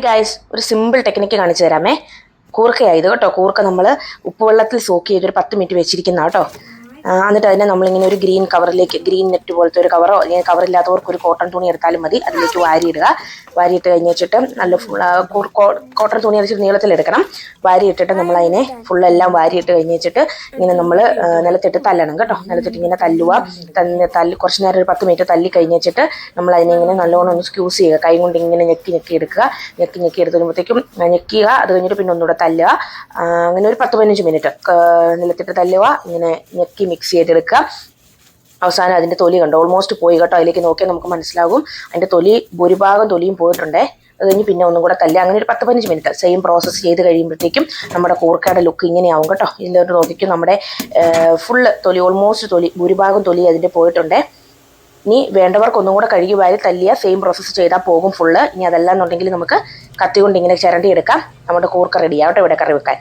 Guys, ഒരു simple technique കാണിച്ചു തരാമേ. കൂർക്കയായത് കേട്ടോ. കൂർക്ക നമ്മൾ ഉപ്പുവെള്ളത്തിൽ സോക്ക് ചെയ്തൊരു 10 മിനിറ്റ് വെച്ചിരിക്കുന്ന കേട്ടോ. എന്നിട്ട് അതിനെ നമ്മളിങ്ങനെ ഒരു ഗ്രീൻ കവറിലേക്ക്, ഗ്രീൻ നെറ്റ് പോലത്തെ ഒരു കവറോ അല്ലെങ്കിൽ കവറില്ലാത്തവർക്ക് ഒരു കോട്ടൺ തുണി എടുത്താലും മതി, അതിലേക്ക് വാരിയിടുക. വാരിയിട്ട് കഴിഞ്ഞ് വെച്ചിട്ട് നല്ല കോട്ടൺ തുണി അടിച്ചിട്ട് നീളത്തിലെടുക്കണം. വാരിയിട്ടിട്ട് നമ്മൾ അതിനെ ഫുള്ളെല്ലാം വാരിയിട്ട് കഴിഞ്ഞ് വെച്ചിട്ട് ഇങ്ങനെ നമ്മൾ നിലത്തിട്ട് തല്ലണം കേട്ടോ. നിലത്തിട്ട് ഇങ്ങനെ തല്ലുക. കുറച്ച് നേരം ഒരു 10 മിനിറ്റ് തല്ലി കഴിഞ്ഞ് വെച്ചിട്ട് നമ്മൾ അതിനെ ഇങ്ങനെ നല്ലോണം ഒന്ന് സ്ക്യൂസ് ചെയ്യുക. കൈ കൊണ്ട് ഇങ്ങനെ ഞെക്കി എടുക്കുക. ഞെക്കി എടുത്ത് കഴിയുമ്പോഴത്തേക്കും ഞെക്കുക. അത് കഴിഞ്ഞിട്ട് പിന്നെ ഒന്നുകൂടെ തല്ലുക. അങ്ങനെ ഒരു 10-15 മിനിറ്റ് നിലത്തിട്ട് തല്ലുക. ഇങ്ങനെ ഞെക്കി മിക്സ് ചെയ്തെടുക്കുക. അവസാനം അതിൻ്റെ തൊലി കണ്ടോ, ഓൾമോസ്റ്റ് പോയി കേട്ടോ. അതിലേക്ക് നോക്കിയാൽ നമുക്ക് മനസ്സിലാകും അതിൻ്റെ ഭൂരിഭാഗം തൊലിയും പോയിട്ടുണ്ടേ. അത് കഴിഞ്ഞ് പിന്നെ ഒന്നും കൂടെ തല്ലി. അങ്ങനെ ഒരു 10-15 മിനിറ്റ് സെയിം പ്രോസസ്സ് ചെയ്ത് കഴിയുമ്പോഴത്തേക്കും നമ്മുടെ കൂർക്കയുടെ ലുക്ക് ഇങ്ങനെയാവും കേട്ടോ. ഇതിലോട്ട് നോക്കിക്കും നമ്മുടെ ഫുള്ള് തൊലി, ഓൾമോസ്റ്റ് ഭൂരിഭാഗം തൊലി അതിൻ്റെ പോയിട്ടുണ്ടേ. ഇനി വേണ്ടവർക്ക് ഒന്നും കൂടെ കഴുകി വാരി തല്ലിയ സെയിം പ്രോസസ്സ് ചെയ്താൽ പോകും ഫുള്ള്. ഇനി അതല്ല എന്നുണ്ടെങ്കിൽ നമുക്ക് കത്തി കൊണ്ട് ഇങ്ങനെ ചിരണ്ടി എടുക്കാം. നമ്മുടെ കൂർക്ക റെഡിയാവട്ടെ ഇവിടെ കറി വെക്കാൻ.